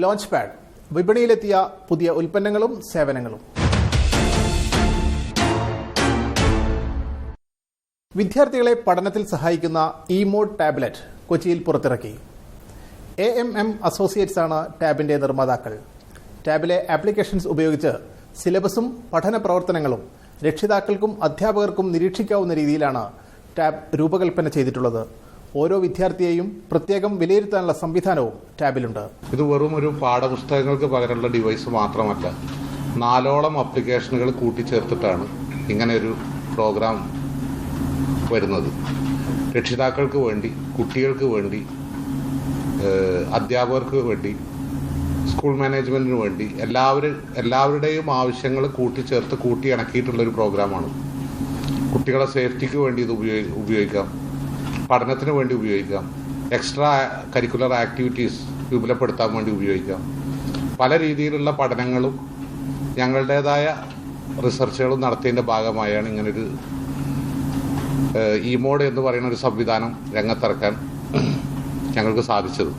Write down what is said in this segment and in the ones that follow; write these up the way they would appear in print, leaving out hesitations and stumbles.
Launch pad വിപണിയിലെത്തിയ പുതിയ ഉൽപ്പന്നങ്ങളും സേവനങ്ങളും. വിദ്യാർത്ഥികളെ പഠനത്തിൽ സഹായിക്കുന്ന ഇമോഡ് ടാബ്ലറ്റ് കൊച്ചിയിൽ പുറത്തിറക്കി. AMM അസോസിയേറ്റ്സ് ആണ് ടാബിന്റെ നിർമ്മാതാക്കൾ. ടാബിലെ ആപ്ലിക്കേഷൻസ് ഉപയോഗിച്ച് സിലബസും പഠന പ്രവർത്തനങ്ങളും രക്ഷിതാക്കൾക്കും അധ്യാപകർക്കും നിരീക്ഷിക്കാവുന്ന രീതിയിലാണ് ടാബ് രൂപകൽപ്പന ചെയ്തിട്ടുള്ളത്. ഓരോ വിദ്യാർത്ഥിയെയും പ്രത്യേകം വിലയിരുത്താനുള്ള സംവിധാനവും ടാബിലുണ്ട്. ഇത് വെറും ഒരു പാഠപുസ്തകങ്ങൾക്ക് പകരമുള്ള ഡിവൈസ് മാത്രമല്ല, 4ഓളം ആപ്ലിക്കേഷനുകൾ കൂട്ടിച്ചേർത്തിട്ടാണ് ഇങ്ങനെയൊരു പ്രോഗ്രാം വരുന്നത്. രക്ഷിതാക്കൾക്ക് വേണ്ടി, കുട്ടികൾക്ക് വേണ്ടി, അധ്യാപകർക്ക് വേണ്ടി, സ്കൂൾ മാനേജ്മെന്റിന് വേണ്ടി എല്ലാവരുടെയും ആവശ്യങ്ങൾ കൂട്ടിച്ചേർത്ത് കൂട്ടിയിണക്കിയിട്ടുള്ളൊരു പ്രോഗ്രാമാണ്. കുട്ടികളെ സേഫ്റ്റിക്ക് വേണ്ടി ഇത് ഉപയോഗിക്കാം, പഠനത്തിന് വേണ്ടി ഉപയോഗിക്കാം, എക്സ്ട്രാ കരിക്കുലർ ആക്ടിവിറ്റീസ് വിപുലപ്പെടുത്താൻ വേണ്ടി ഉപയോഗിക്കാം. പല രീതിയിലുള്ള പഠനങ്ങളും ഞങ്ങളുടേതായ റിസർച്ചുകളും നടത്തിയതിൻ്റെ ഭാഗമായാണ് ഇങ്ങനൊരു ഇമോഡ് എന്ന് പറയുന്ന ഒരു സംവിധാനം രംഗത്തിറക്കാൻ ഞങ്ങൾക്ക് സാധിച്ചത്.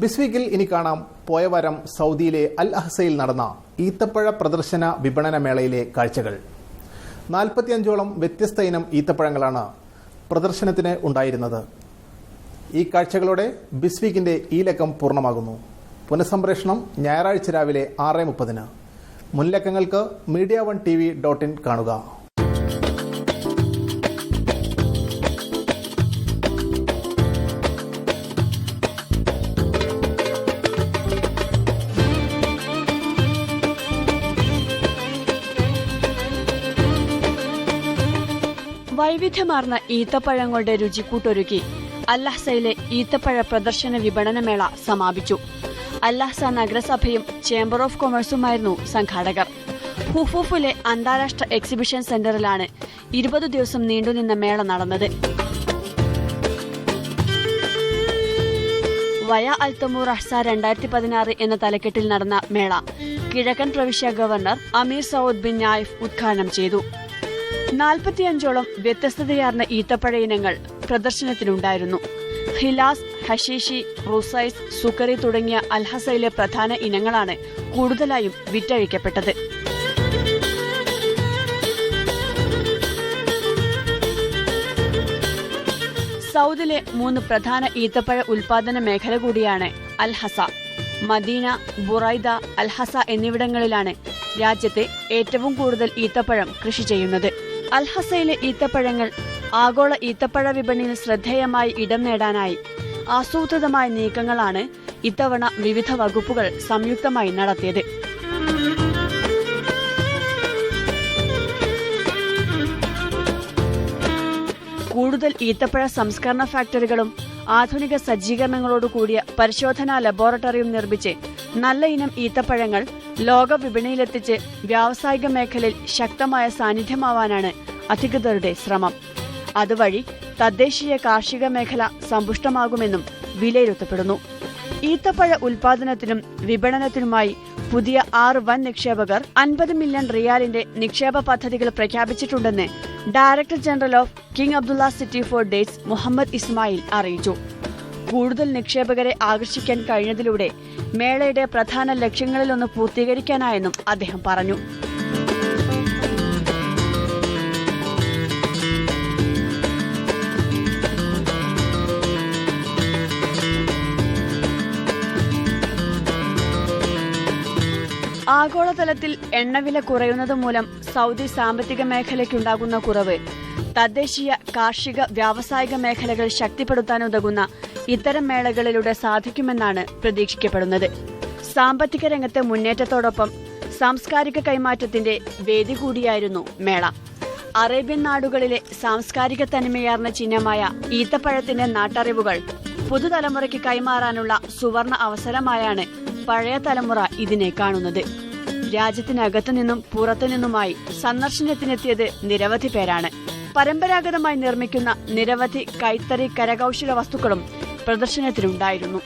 ബിസ്വീക്കിൽ ഇനി കാണാം പോയ വാരം സൗദിയിലെ അൽ അഹ്സയിൽ നടന്ന ഈത്തപ്പഴ പ്രദർശന വിപണന മേളയിലെ കാഴ്ചകൾ. 45ഓളം വ്യത്യസ്ത ഇനം ഈത്തപ്പഴങ്ങളാണ് പ്രദർശനത്തിന് ഉണ്ടായിരുന്നത്. ഈ കാഴ്ചകളോടെ ബിസ്വീക്കിന്റെ ഈ ലക്കം പൂർണ്ണമാകുന്നു. പുനഃസംപ്രേഷണം ഞായറാഴ്ച രാവിലെ 6:30. മുൻലക്കങ്ങൾക്ക് media1tv.in കാണുക. വൈവിധ്യമാർന്ന ഈത്തപ്പഴങ്ങളുടെ രുചിക്കൂട്ടൊരുക്കി അൽ അഹ്സയിലെ ഈത്തപ്പഴ പ്രദർശന വിപണനമേള സമാപിച്ചു. അൽ അഹ്സ നഗരസഭയും ചേംബർ ഓഫ് കൊമേഴ്സുമായിരുന്നു സംഘാടകർ. ഹുഫൂഫിലെ അന്താരാഷ്ട്ര എക്സിബിഷൻ സെന്ററിലാണ് 20 ദിവസം നീണ്ടുനിന്ന മേള നടന്നത്. വയ അൽത്തമൂർ അഹ്സ 2016 എന്ന തലക്കെട്ടിൽ നടന്ന മേള കിഴക്കൻ പ്രവിശ്യ governor Amir Saud bin Nayef ഉദ്ഘാടനം ചെയ്തു. 45ഓളം വ്യത്യസ്തതയാർന്ന ഈത്തപ്പഴ ഇനങ്ങൾ പ്രദർശനത്തിനുണ്ടായിരുന്നു. ഹിലാസ്, ഹഷീഷി, റുസൈസ്, സുക്കറി തുടങ്ങിയ അൽഹസയിലെ പ്രധാന ഇനങ്ങളാണ് കൂടുതലായും വിറ്റഴിക്കപ്പെട്ടത്. സൗദിലെ 3 പ്രധാന ഈത്തപ്പഴ ഉൽപാദന മേഖല കൂടിയാണ് അൽഹസ. മദീന, ബുറൈദ, അൽഹസ എന്നിവിടങ്ങളിലാണ് രാജ്യത്തെ ഏറ്റവും കൂടുതൽ ഈത്തപ്പഴം കൃഷി ചെയ്യുന്നത്. അൽഹസയിലെ ഈത്തപ്പഴങ്ങൾ ആഗോള ഈത്തപ്പഴ വിപണിയിൽ ശ്രദ്ധേയമായി ഇടം നേടാനായി ആസൂത്രിതമായ നീക്കങ്ങളാണ് ഇത്തവണ വിവിധ വകുപ്പുകൾ സംയുക്തമായി നടത്തിയത്. കൂടുതൽ ഈത്തപ്പഴ സംസ്കരണ ഫാക്ടറികളും ആധുനിക സജ്ജീകരണങ്ങളോടുകൂടിയ പരിശോധനാ ലബോറട്ടറിയും നിർമ്മിച്ച് നല്ല ഇനം ഈത്തപ്പഴങ്ങൾ ലോക വിപണിയിലെത്തിച്ച് വ്യാവസായിക മേഖലയിൽ ശക്തമായ സാന്നിധ്യമാവാനാണ് അധികൃതരുടെ ശ്രമം. അതുവഴി തദ്ദേശീയ കാർഷിക മേഖല സമ്പുഷ്ടമാകുമെന്നും വിലയിരുത്തപ്പെടുന്നു. ഈത്തപ്പഴ ഉൽപാദനത്തിനും വിപണനത്തിനുമായി പുതിയ 6 വൻ നിക്ഷേപകർ 50 മില്യൺ റിയാലിന്റെ നിക്ഷേപ പദ്ധതികൾ പ്രഖ്യാപിച്ചിട്ടുണ്ടെന്ന് director general of King Abdullah city for dates Muhammad Ismail അറിയിച്ചു. കൂടുതൽ നിക്ഷേപകരെ ആകർഷിക്കാൻ കഴിഞ്ഞതിലൂടെ മേളയുടെ പ്രധാന ലക്ഷ്യങ്ങളിലൊന്ന് പൂർത്തീകരിക്കാനായെന്നും അദ്ദേഹം പറഞ്ഞു. ആഗോളതലത്തിൽ എണ്ണവില കുറയുന്നത് മൂലം സൗദി സാമ്പത്തിക മേഖലയ്ക്കുണ്ടാകുന്ന കുറവ് തദ്ദേശീയ കാർഷിക വ്യാവസായിക മേഖലകൾ ശക്തിപ്പെടുത്താനുതകുന്ന ഇത്തരം മേളകളിലൂടെ സാധിക്കുമെന്നാണ് പ്രതീക്ഷിക്കപ്പെടുന്നത്. സാമ്പത്തിക രംഗത്തെ മുന്നേറ്റത്തോടൊപ്പം സാംസ്കാരിക കൈമാറ്റത്തിന്റെ വേദി കൂടിയായിരുന്നു മേള. അറേബ്യൻ നാടുകളിലെ സാംസ്കാരിക തനിമയാർന്ന ചിഹ്നമായ ഈത്തപ്പഴത്തിന്റെ നാട്ടറിവുകൾ പുതുതലമുറയ്ക്ക് കൈമാറാനുള്ള സുവർണ അവസരമായാണ് പഴയ തലമുറ ഇതിനെ കാണുന്നത്. രാജ്യത്തിനകത്തു നിന്നും പുറത്തുനിന്നുമായി സന്ദർശനത്തിനെത്തിയത് നിരവധി പേരാണ്. പരമ്പരാഗതമായി നിർമ്മിക്കുന്ന നിരവധി കൈത്തറി കരകൌശല വസ്തുക്കളും പ്രദർശനത്തിലുണ്ടായിരുന്നു.